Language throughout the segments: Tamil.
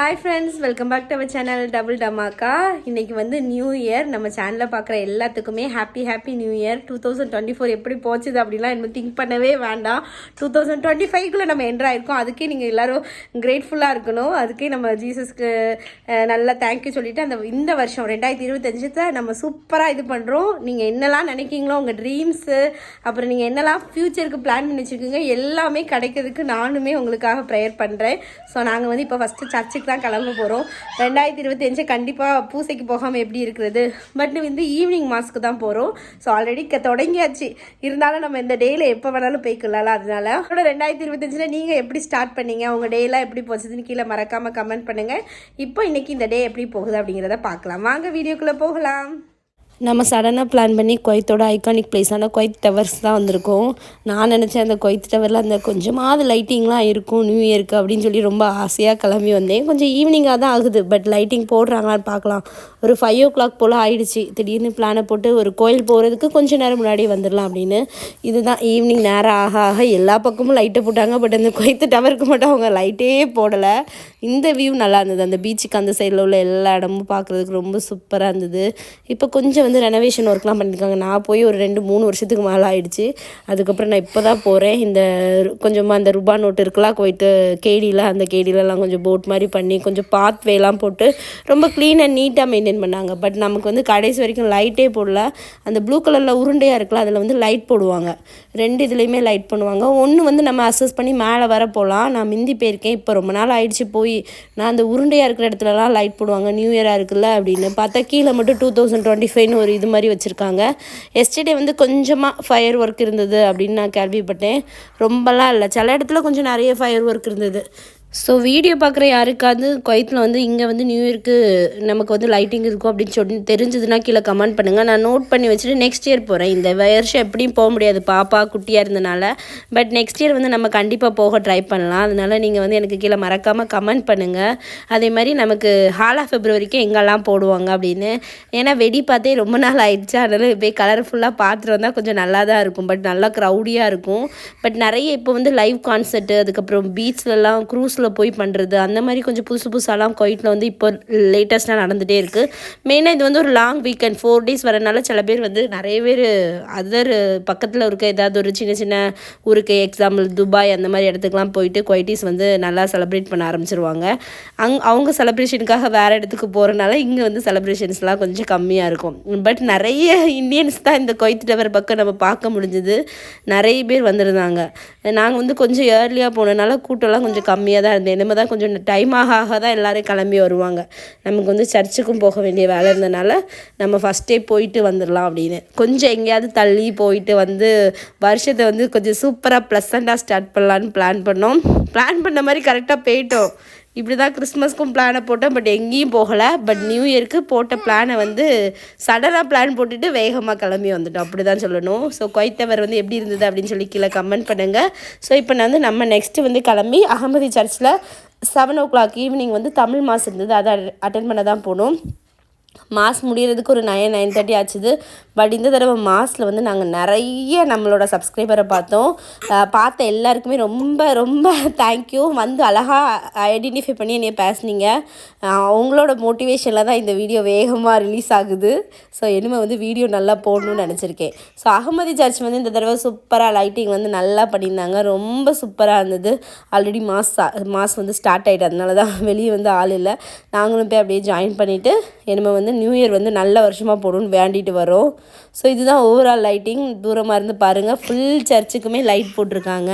Hi friends, welcome back to our channel double dhamaka. இன்றைக்கி வந்து நியூ இயர். நம்ம சேனலில் பார்க்குற எல்லாத்துக்குமே ஹாப்பி நியூ இயர். 2024 எப்படி போச்சுது அப்படிலாம் இன்னும் திங்க் பண்ணவே வேண்டாம். 2025குள்ளே நம்ம என்ட்ராயிருக்கோம். அதுக்கே நீங்கள் எல்லோரும் கிரேட்ஃபுல்லாக இருக்கணும். அதுக்கே நம்ம ஜீசஸ்க்கு நல்லா தேங்க்யூ சொல்லிவிட்டு இந்த வருஷம் 2025 நம்ம சூப்பராக இது பண்ணுறோம். நீங்கள் என்னெல்லாம் நினைக்கிங்களோ உங்கள் ட்ரீம்ஸு, அப்புறம் நீங்கள் என்னெல்லாம் ஃப்யூச்சருக்கு பிளான் பண்ணி வச்சுருக்கீங்க எல்லாமே கிடைக்கிறதுக்கு நானுமே உங்களுக்காக ப்ரேயர் பண்ணுறேன். ஸோ நாங்கள் வந்து இப்போ ஃபஸ்ட்டு சர்ச்சுக்கு தான் கிளம்ப போகிறோம். 2025 கண்டிப்பாக பூசைக்கு போகாமல் எப்படி இருக்கிறது, பட் வந்து ஈவினிங் மாஸ்க்கு தான் போகிறோம். ஸோ ஆல்ரெடி தொடங்கியாச்சு. இருந்தாலும் நம்ம இந்த டேயில் எப்போ வேணாலும் போய்க்கலாம். அதனால 2025 நீங்கள் எப்படி ஸ்டார்ட் பண்ணீங்க, உங்கள் டேலாம் எப்படி போச்சுதுன்னு கீழே மறக்காமல் கமெண்ட் பண்ணுங்கள். இப்போ இன்றைக்கி இந்த டே எப்படி போகுது அப்படிங்கிறத பார்க்கலாம். வாங்க வீடியோக்குள்ளே போகலாம். நம்ம சடனாக பிளான் பண்ணி குவைத்தோட ஐகானிக் பிளேஸான குவைத் டவர்ஸ் தான் வந்திருக்கோம். நான் நினச்சேன் அந்த குவைத் டவரில் அந்த கொஞ்சமாவது லைட்டிங்லாம் இருக்கும் நியூ இயருக்கு அப்படின்னு சொல்லி ரொம்ப ஆசையாக கிளம்பி வந்தேன். கொஞ்சம் ஈவினிங்காக தான் ஆகுது, பட் லைட்டிங் போடுறாங்களான்னு பார்க்கலாம். ஒரு 5 o'clock போல் ஆயிடுச்சு. திடீர்னு பிளானை போட்டு ஒரு கோயில் போகிறதுக்கு கொஞ்சம் நேரம் முன்னாடி வந்துடலாம் அப்படின்னு. இதுதான் ஈவினிங் நேரம் ஆக ஆக எல்லா பக்கமும் லைட்டை போட்டாங்க, பட் அந்த குவைத் டவருக்கு மட்டும் அவங்க லைட்டே போடலை. இந்த வியூ நல்லா இருந்தது. அந்த பீச்சுக்கு அந்த சைடில் உள்ள எல்லா இடமும் பார்க்குறதுக்கு ரொம்ப சூப்பராக இருந்தது. இப்போ கொஞ்சம் வந்து ரெனோவேஷன் ஒர்க்லாம் பண்ணியிருக்காங்க. நான் போய் ஒரு 2-3 வருஷத்துக்கு மேலே ஆகிடுச்சு. அதுக்கப்புறம் நான் இப்போ தான் போகிறேன். இந்த கொஞ்சமாக அந்த ரூபா நோட்டு இருக்கலாம் போயிட்டு அந்த கேடிலலாம் கொஞ்சம் போட் மாதிரி பண்ணி கொஞ்சம் பாத்வேலாம் போட்டு ரொம்ப க்ளீன் அண்ட் நீட்டாக மெயின்டைன் பண்ணாங்க. பட் நமக்கு வந்து கடைசி வரைக்கும் லைட்டே போடல. அந்த ப்ளூ கலரில் உருண்டையாக இருக்கலாம், அதில் வந்து லைட் போடுவாங்க. 2 இதுலேயுமே லைட் பண்ணுவாங்க. ஒன்று வந்து நம்ம அசஸ் பண்ணி மேலே வர போகலாம். நான் மிந்தி போயிருக்கேன், இப்போ ரொம்ப நாள் ஆயிடுச்சு போய். நான் அந்த உருண்டையாக இருக்கிற இடத்துலலாம் லைட் போடுவாங்க நியூ இயராக இருக்குல்ல அப்படின்னு பார்த்தா கீழே மட்டும் 2025 ஒரு இது மாதிரி வச்சுருக்காங்க. எஸ்டர்டே வந்து கொஞ்சமாக ஃபயர் ஒர்க் இருந்தது அப்படின்னு நான் கேள்விப்பட்டேன். ரொம்பலாம் இல்லை, சில இடத்துல கொஞ்சம் நிறைய ஃபயர் ஒர்க் இருந்தது. ஸோ வீடியோ பார்க்குற யாருக்காவது குவைத்தில் வந்து இங்கே வந்து நியூ இயருக்கு நமக்கு வந்து லைட்டிங் இருக்கும் அப்படின்னு சொல்லி தெரிஞ்சதுன்னா கீழே கமெண்ட் பண்ணுங்கள். நான் நோட் பண்ணி வச்சுட்டு நெக்ஸ்ட் இயர் போகிறேன். இந்த வருஷம் எப்படியும் போக முடியாது, பாப்பா குட்டியாக இருந்தனால. பட் நெக்ஸ்ட் இயர் வந்து நம்ம கண்டிப்பாக போக ட்ரை பண்ணலாம். அதனால் நீங்கள் வந்து எனக்கு கீழே மறக்காமல் கமெண்ட் பண்ணுங்கள். அதே மாதிரி நமக்கு ஹால் ஆஃப் ஃபெப்ரவரிக்கு எங்கெல்லாம் போடுவாங்க அப்படின்னு. ஏன்னா வெடி பார்த்தே ரொம்ப நாள் ஆயிடுச்சு. அதனால் போய் கலர்ஃபுல்லாக பார்த்துட்டு வந்தால் கொஞ்சம் நல்லா தான் இருக்கும். பட் நல்லா க்ரௌடியாக இருக்கும். பட் நிறைய இப்போ வந்து லைவ் கான்சர்ட்டு, அதுக்கப்புறம் பீச்லலாம் க்ரூஸ் போய் பண்ணுறது, அந்த மாதிரி கொஞ்சம் புதுசாலாம் குவைத்தில் வந்து இப்போ லேட்டஸ்ட்டாக நடந்துகிட்டே இருக்குது. மெயினாக இது வந்து ஒரு லாங் வீக்கெண்ட் 4 days வரனால சில பேர் வந்து நிறைய பேர் அதர் பக்கத்தில் இருக்க ஏதாவது ஒரு சின்ன ஊருக்கு, எக்ஸாம்பிள் துபாய் அந்த மாதிரி இடத்துக்குலாம் போயிட்டு குவைட்டீஸ் வந்து நல்லா செலிப்ரேட் பண்ண ஆரம்பிச்சிருவாங்க. அவங்க செலிப்ரேஷனுக்காக வேறு இடத்துக்கு போகிறனால இங்கே வந்து செலிப்ரேஷன்ஸ்லாம் கொஞ்சம் கம்மியாக இருக்கும். பட் நிறைய இந்தியன்ஸ் தான் இந்த குவைத் டவர் பக்கம் நம்ம பார்க்க முடிஞ்சுது. நிறைய பேர் வந்திருந்தாங்க. நாங்கள் வந்து கொஞ்சம் ஏர்லியாக போனதுனால கூட்டம்லாம் கொஞ்சம் கம்மியாக தான் இருந்தது. இனிமேல் தான் கொஞ்சம் டைம் ஆக தான் எல்லோரும் கிளம்பி வருவாங்க. நமக்கு வந்து சர்ச்சுக்கும் போக வேண்டிய வேலை இருந்தனால நம்ம ஃபஸ்ட்டே போயிட்டு வந்துடலாம் அப்படின்னு கொஞ்சம் எங்கேயாவது தள்ளி போயிட்டு வந்து வருஷத்தை வந்து கொஞ்சம் சூப்பராக ப்ளசண்ட்டாக ஸ்டார்ட் பண்ணலான்னு பிளான் பண்ண மாதிரி கரெக்டாக போயிட்டோம். இப்படி தான் கிறிஸ்மஸ்க்கும் பிளானை போட்டோம், பட் எங்கேயும் போகலை. பட் நியூ இயருக்கு போட்ட பிளானை வந்து சடனாக பிளான் போட்டுட்டு வேகமாக கிளம்பி வந்துட்டோம், அப்படி தான் சொல்லணும். ஸோ குவைத் டவர் வந்து எப்படி இருந்தது அப்படின்னு சொல்லி கீழே கமெண்ட் பண்ணுங்கள். ஸோ இப்போ நான் வந்து நம்ம நெக்ஸ்ட்டு வந்து கிளம்பி அகமதி சர்ச்சில் 7 o'clock ஈவினிங் வந்து தமிழ் மாஸ் இருந்தது, அதை அட்டென்ட் பண்ண தான் போகணும். மாஸ் முடிகிறதுக்கு ஒரு 9-9:30 ஆச்சுது. பட் இந்த தடவை மாஸில் வந்து நாங்கள் நிறைய நம்மளோட சப்ஸ்கிரைபரை பார்த்த எல்லாருக்குமே ரொம்ப தேங்க்யூ. வந்து அழகாக ஐடென்டிஃபை பண்ணி என்னைய பேசுனீங்க. அவங்களோட மோட்டிவேஷனில் தான் இந்த வீடியோ வேகமாக ரிலீஸ் ஆகுது. ஸோ இனிமேல் வந்து வீடியோ நல்லா போடணும்னு நினச்சிருக்கேன். ஸோ அகமதி சர்ச் வந்து இந்த தடவை சூப்பராக லைட்டிங் வந்து நல்லா பண்ணியிருந்தாங்க, ரொம்ப சூப்பராக இருந்தது. ஆல்ரெடி மாஸ் வந்து ஸ்டார்ட் ஆகிட்டு, அதனால தான் வெளியே வந்து ஆள் இல்லை. நாங்களும் போய் அப்படியே ஜாயின் பண்ணிவிட்டு இனிமேல் வந்து நியூ இயர் வந்து நல்ல வருஷமாக போடணும்னு வேண்டிட்டு வரோம். ஸோ இதுதான் ஓவரால் லைட்டிங். தூரமாக இருந்து பாருங்கள், ஃபுல் சர்ச்சுக்குமே லைட் போட்டிருக்காங்க.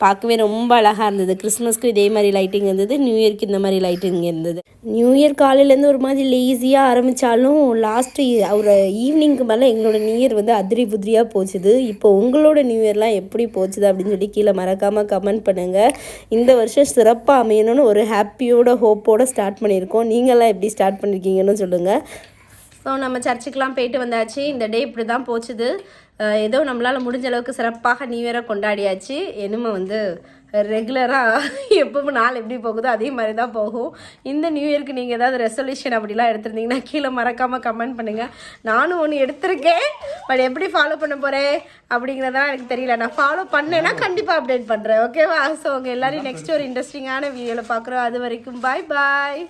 பார்க்கவே ரொம்ப அழகாக இருந்தது. கிறிஸ்மஸ்க்கு இதே மாதிரி லைட்டிங் இருந்தது, நியூ இயர்க்கு இந்த மாதிரி லைட்டிங் இருந்தது. நியூ இயர் காலையிலேருந்து ஒரு மாதிரி லேசியாக ஆரம்பித்தாலும் லாஸ்ட்டு ஒரு ஈவினிங்க்கு மேலே எங்களோட நியூ இயர் வந்து அதிரி புதிரியாக போச்சுது. இப்போ உங்களோட நியூ இயர்லாம் எப்படி போச்சுது அப்படின்னு சொல்லி கீழே மறக்காமல் கமெண்ட் பண்ணுங்கள். இந்த வருஷம் சிறப்பாக அமையணும்னு ஒரு ஹோப்போடு ஸ்டார்ட் பண்ணியிருக்கோம். நீங்களாம் எப்படி ஸ்டார்ட் பண்ணியிருக்கீங்கன்னு சொல்லுங்கள். ஸோ நம்ம சர்ச்சுக்கெலாம் போயிட்டு வந்தாச்சு. இந்த டே இப்படி தான் போச்சுது. ஏதோ நம்மளால் முடிஞ்ச அளவுக்கு சிறப்பாக நியூ இயரை கொண்டாடியாச்சு. இனிமே வந்து ரெகுலராக எப்பவும் நாள் எப்படி போகுதோ அதே மாதிரி தான் போகும். இந்த நியூ இயர்க்கு நீங்கள் ஏதாவது ரெசல்யூஷன் அப்படிலாம் எடுத்திருந்தீங்கன்னா கீழே மறக்காமல் கமெண்ட் பண்ணுங்கள். நானும் ஒன்று எடுத்திருக்கேன், பட் எப்படி ஃபாலோ பண்ண போகிறேன் அப்படிங்கிறதெல்லாம் எனக்கு தெரியல. நான் ஃபாலோ பண்ணேன்னா கண்டிப்பாக அப்டேட் பண்ணுறேன். ஓகேவா? ஸோ உங்கள் எல்லோரையும் நெக்ஸ்ட் ஒரு இன்ட்ரெஸ்டிங்கான வீடியோவில் பார்க்குறோம். அது வரைக்கும் பாய் பாய்.